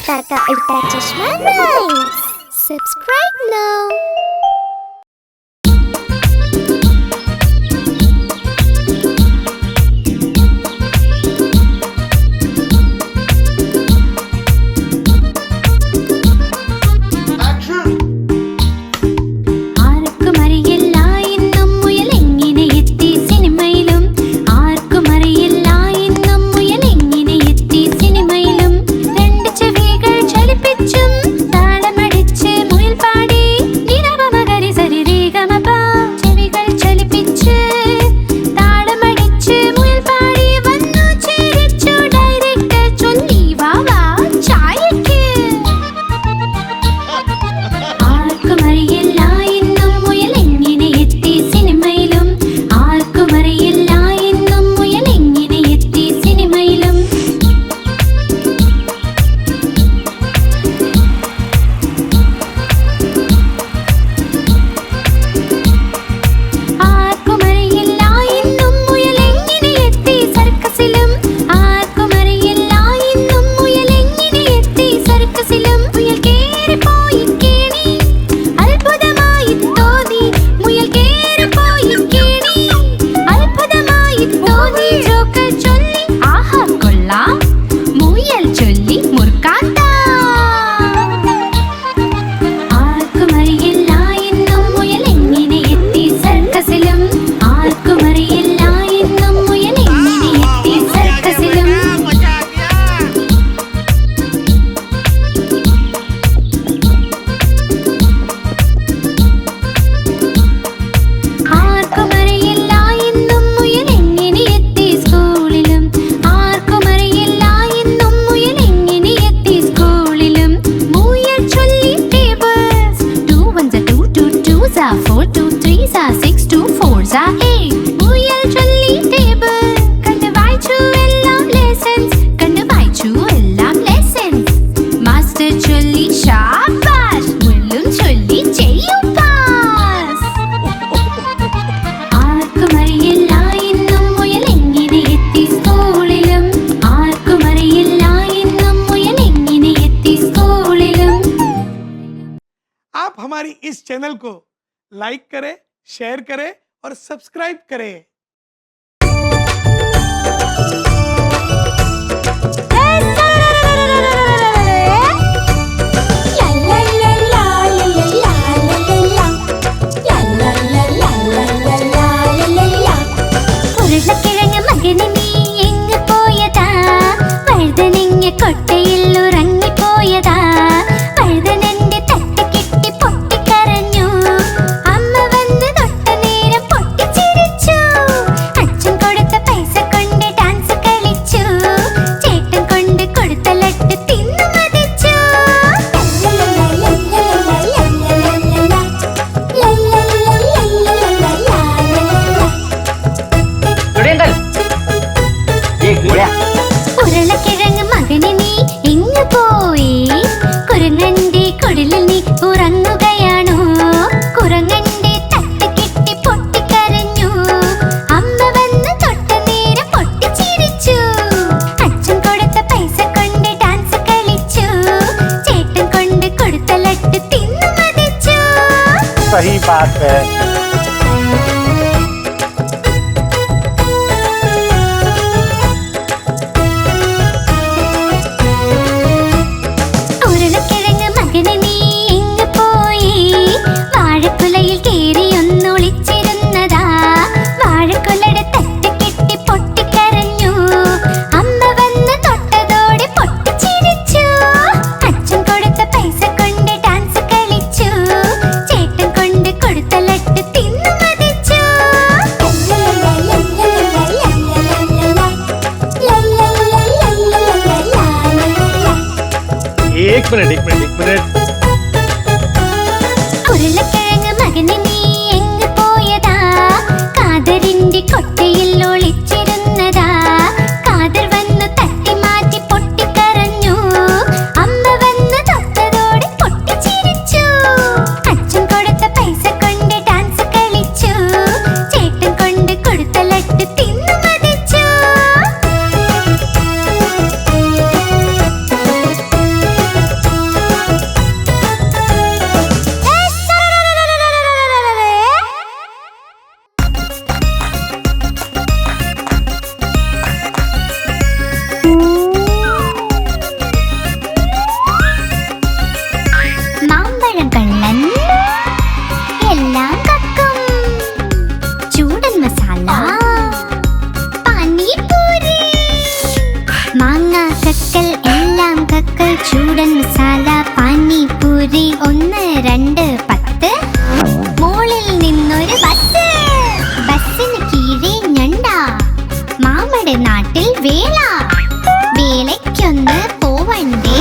Avatar ka Ultra Chashma Rhymes. Subscribe now. हमारी इस channel को लाइक करें, शेयर करें और सब्सक्राइब करें। सही बात है। एक मिनट ഉരുളക്കിഴങ്ങ് മകനെ നീ എങ്ങ് പോയതാ കാതറിന്റെ കൊട്ടയിൽ ഒളിച്ചിരുന്നതാ കാതർ വന്നു തട്ടി മാറ്റി പൊട്ടിക്കരഞ്ഞു അമ്മ വന്നു തൊട്ടതോടെ പൊട്ടിച്ചിരിച്ചു അച്ഛൻ കൊടുത്ത പൈസ കൊണ്ട് ഡാൻസ് കളിച്ചു ചേട്ടൻ കൊണ്ട് കൊടുത്ത ലഡ്ഡു തിന്നു മതിച്ചു മാമ്പഴം കള്ളൻ എല്ലാം കക്കും. ചൂടൻ മസാല പാനിപൂരി. മാങ്ങ കക്കൽ എല്ലാം കക്കൽ. ചൂടൻ മസാല പാനിപൂരി. 1 2 10. മോളിൽ നിന്നൊരു ബസ്. ബസ്സിന് കീഴെ ഞണ്ട. മാമയുടെ നാട്ടിൽ വേല. വേലയ്ക്കൊന്ന് പോവണ്ടേ,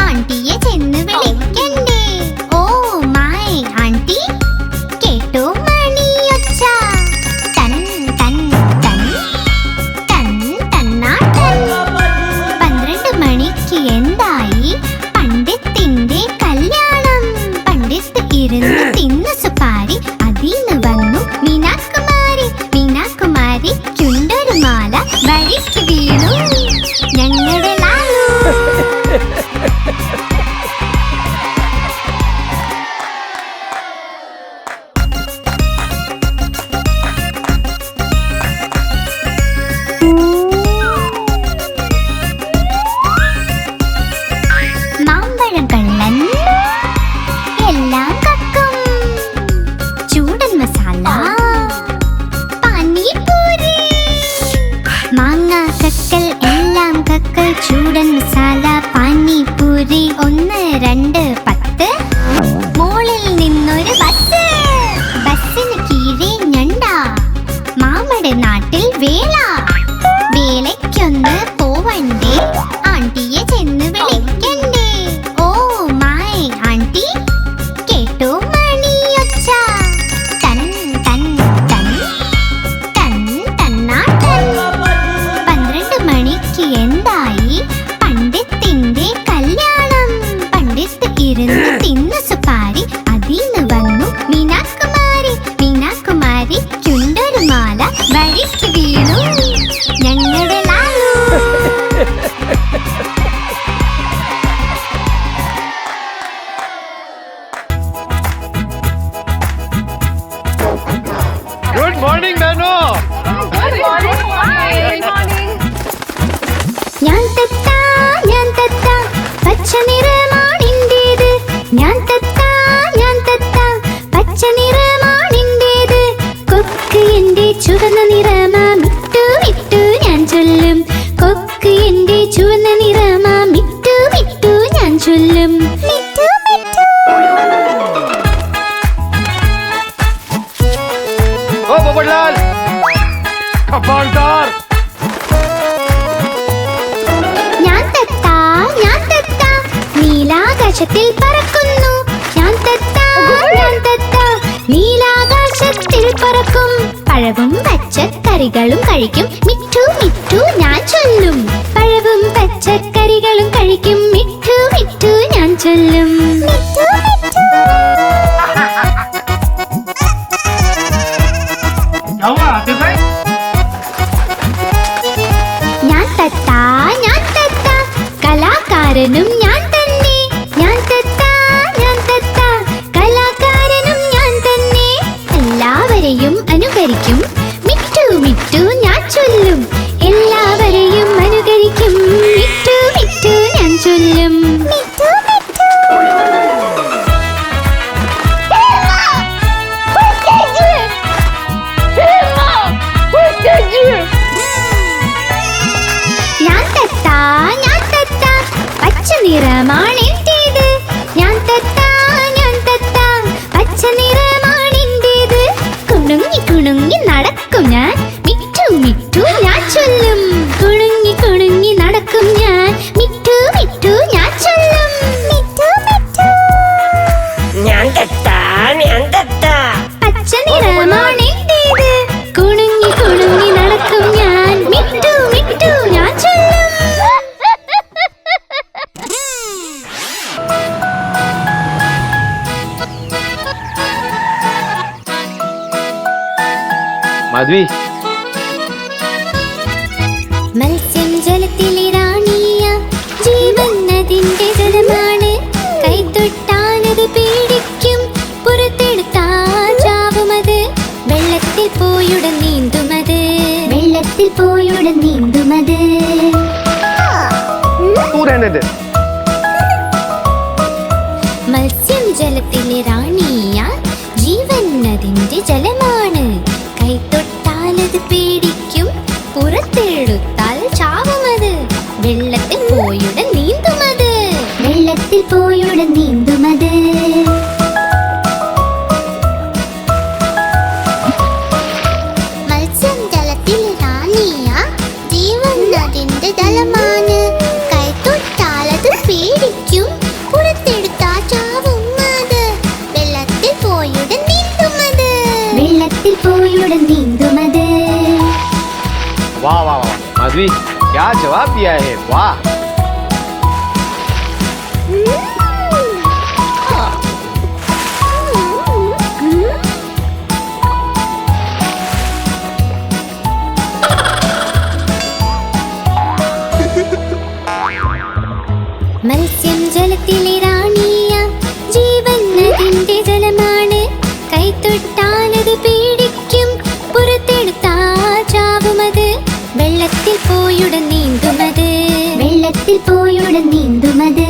ആണ്ടിയെ ചെന്ന് വിളിക്കണ്ടേ. ഓ മൈ ആണ്ടി കേട്ടോ മണിയൊച്ച. തൻ തൻ തൻ തൻ തന്നാട്ടൻ. 12 മണിക്ക് എന്തായി പണ്ഡിത്തിന്റെ കല്യാണം. പണ്ഡിത്ത് ഇരുന്ന് തിന്നു സുപാരി. അതിന്ന് വന്നു മീനാകുമാരി. മീനാകുമാരിക്കുണ്ടൊരു മാല. വഴിക്ക് വീണു ഞങ്ങളുടെ ലാലു. മാമ്പഴം കള്ളൻ എല്ലാം കക്കും. ചൂടൻ മസാല പാനിപൂരി. മാങ്ങ കക്കൽ എല്ലാം കക്കൽ. ചൂടൻ മസാല പാനിപൂരി. 1 2 10. മോളിൽ നിന്നൊരു ബസ്. ബസ്സിന് കീഴെ ഞണ്ട. മാമയുടെ നാട്ടിൽ വേല. വേലയ്ക്കൊന്ന് പോവണ്ടേ, ആണ്ടിയെ ചെന്ന് വിളിക്കണ്ടേ. ഓ മൈ ആണ്ടി കേട്ടോ മണിയൊച്ച. തൻ തൻ തൻ തൻ തന്നാട്ടൻ. 12 മണിക്ക് എന്തായി പണ്ഡിത്തിന്റെ കല്യാണം. പണ്ഡിത്ത് ഇരുന്ന് തിന്നു സുപാരി. അതിന്ന് വന്നു മീനാകുമാരി. മീനാകുമാരിക്കുണ്ടൊരു മാല. വഴിക്ക് വീണു ഞങ്ങളുടെ ലാലു. Good morning, Nano. ഞാൻ തെത്താ പച്ച നിറമാണിൻ്റേത്. ഞാൻ തെത്താ പച്ച നിറമാണിൻ്റേത്. കൊക്ക് എന്റെ ചുവന്ന നിറമാ. മിട്ടു മിട്ടു ഞാൻ ചൊല്ലും. കൊക്ക് എന്റെ ചുവന്ന നിറമാ. മിട്ടു മിട്ടു ഞാൻ ചൊല്ലും. Mittu Mittu. Oh, Babalal. Kabardar. ഞാൻ തെത്താ നീലാകാശത്തിൽ പറക്കുന്നു. ഞാൻ തെത്താ നീലാകാശത്തിൽ പറക്കും. പഴവും പച്ചക്കറികളും കഴിക്കും. മിട്ടു മിട്ടു ഞാൻ ചൊല്ലും. പഴവും പച്ചക്കറികളും കഴിക്കും. മിട്ടു മിട്ടു ഞാൻ ചൊല്ലും. മിട്ടു മിട്ടു. ഞാൻ തെത്താ കലാകാരനും ഞാൻ തന്നെ. ഞാൻ തെത്താ കലാകാരനും ഞാൻ തന്നെ. എല്ലാവരെയും അനുകരിക്കും. മിട്ടു മിട്ടു ഞാൻ ചൊല്ലും. എല്ലാവരെയും അനുകരിക്കും. മിട്ടു മിട്ടു ഞാൻ ചൊല്ലും. മിട്ടു മിട്ടു. ഞാൻ തെത്താ പച്ച നിറമാണെൻ്റേത്. ഞാൻ തെത്താ പച്ച നിറമാണെൻ്റേത്. കുണുങ്ങി കുണുങ്ങി നടക്കും ഞാൻ. മിട്ടു മിട്ടു ഞാൻ ചൊല്ലും. കുണുങ്ങി കുണുങ്ങി നടക്കും ഞാൻ. മിട്ടു മിട്ടു ഞാൻ ചൊല്ലും. മിട്ടു മിട്ടു. ഞാൻ തെത്താ പച്ച നിറമാണെൻ്റേത്. കുണുങ്ങി കുണുങ്ങി നടക്കും ഞാൻ. മിട്ടു മിട്ടു ഞാൻ ചൊല്ലും. Madhvi. മത്സ്യം ജലത്തിലിറാണിയ ജീവൻ അതിന്റെ ജലമാണ്. കൈത്തൊട്ടാനത് പേടിക്കും. പുറത്തെടുത്താൽ ചാവുമത്. വെള്ളത്തിൽ പോയുടൻ നീന്തുമത്. പ്ലാനറ്റ്. മത്സ്യം ജലത്തിലെ റാണിയ ജീവൻ അതിന്റെ ജലമാണ് കൈ തൊട്ടാലത് പേടിക്കും പുറത്തെടുത്താൽ ചാവുമത് വെള്ളത്തിൽ പോയുടൻ നീന്തുമത് വെള്ളത്തിൽ പോയുടൻ നീന്തുമത് മത്സ്യം ജലത്തിൽ റാണിയ ജീവൻ അതിന്റെ ജലമാണ് കൈ തൊട്ടാലത് പേടിക്കും പുറത്തെടുത്താ ചാവും അത് വെള്ളത്തിൽ പോയുടൻ നീന്തുമത് വെള്ളത്തിൽ പോയുടൻ നീന്തുമത് वाह वाह वाह माधवी, क्या जवाब दिया है, वाह. മത്സ്യം ജലത്തിലെ റാണിയ ജീവൻ അതിന്റെ ജലമാണ് കൈ തൊട്ടാലത് പേടിക്കും പുറത്തെടുത്താ ചാവുമത് വെള്ളത്തിൽ പോയുടൻ നീന്തുമത് വെള്ളത്തിൽ പോയുടൻ നീന്തുമത്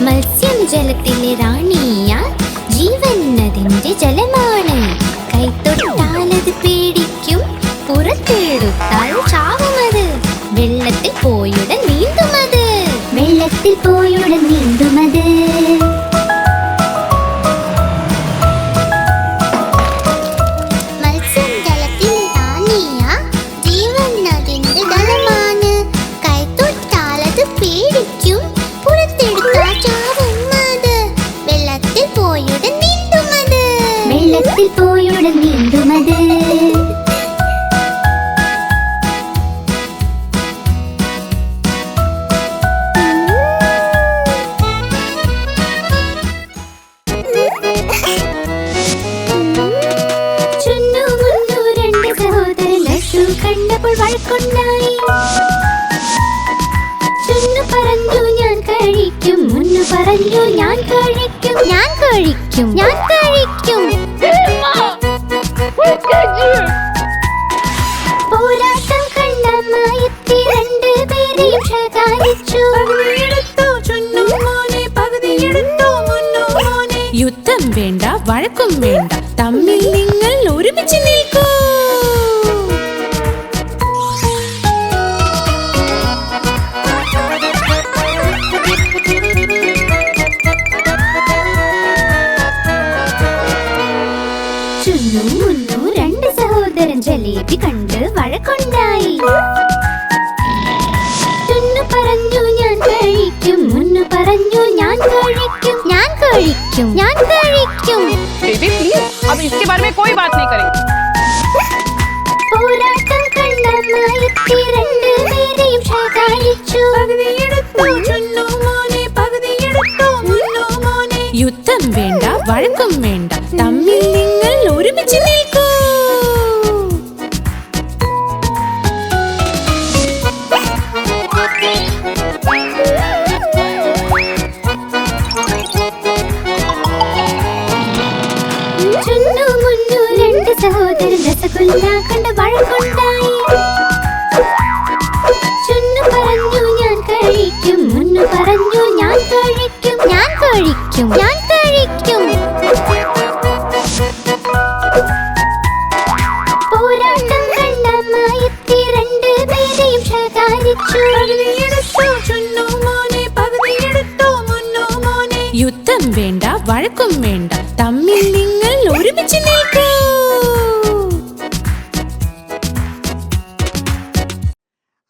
മത്സ്യം ജലത്തിലെ റാണിയ ജീവൻ അതിന്റെ ജലമാണ് കൈ തൊട്ടാലത് പേടിക്കും പുറത്തെടുത്താൽ ചാവുമത് വെള്ളത്തിൽ പോയുടൻ നീന്തുമത് വെള്ളത്തിൽ പോയുടൻ നീന്തുമത് മത്സ്യം ജലത്തിൽ റാണിയ ജീവൻ അതിന്റെ ജലമാണ് കൈ തൊട്ടാലത് പേടിക്കും പുറത്തെടുത്താൽ ചാവുമത് വെള്ളത്തിൽ പോയുടൻ നീന്തുമത് വെള്ളത്തിൽ പോയുടൻ നീന്തുമത് കണ്ടപ്പോൾ വഴക്കുണ്ടായി ചുന്നു പറഞ്ഞു ഞാൻ കഴിക്കും മുന്നു പറഞ്ഞു ഞാൻ കഴിക്കും ഞാൻ കഴിക്കും ഞാൻ കഴിക്കും പോരാട്ടം കണ്ടമായെത്തി രണ്ടുപേരെയും ശകാരിച്ചു യുദ്ധം വേണ്ട വഴക്കും വേണ്ട തമ്മിൽ നിങ്ങൾ ഒരുമിച്ച് നിൽക്കൂ ചുന്നു മുന്നു രണ്ട് സഹോദരൻ ജലേബി കണ്ട് വഴക്കുണ്ടായി ചുന്നു പറഞ്ഞു ഞാൻ കഴിക്കും മുന്നു പറഞ്ഞു ഞാൻ കഴിക്കും ഞാൻ കഴിക്കും ഞാൻ കഴിക്കും बेबी प्लीज अब इसके बारे में कोई बात नहीं करेंगे. പോരാട്ടം കണ്ടമായെത്തി രണ്ടുപേരെയും ശകാരിച്ചു യുദ്ധം വേണ്ട വഴക്കും വേണ്ട തമ്മിൽ നിങ്ങൾ ഒരുമിച്ച് നിൽക്കൂ ചുന്നു മുന്നു രണ്ട് സഹോദരൻ രസഗുല്ല കണ്ട് വഴക്കുണ്ടായി ചുന്നു പറഞ്ഞു ഞാൻ കഴിക്കും മുന്നു പറഞ്ഞു ഞാൻ കഴിക്കും ഞാൻ കഴിക്കും ഞാൻ കഴിക്കും പോരാട്ടം കണ്ടമായെത്തി രണ്ടുപേരെയും ശകാരിച്ചു യുദ്ധം വേണ്ട വഴക്കും വേണ്ട തമ്മിൽ നിങ്ങൾ ഒരുമിച്ച് നിൽക്കൂ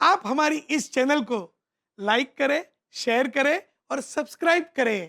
आप हमारी इस चैनल को लाइक करें, शेयर करें और सब्सक्राइब करें.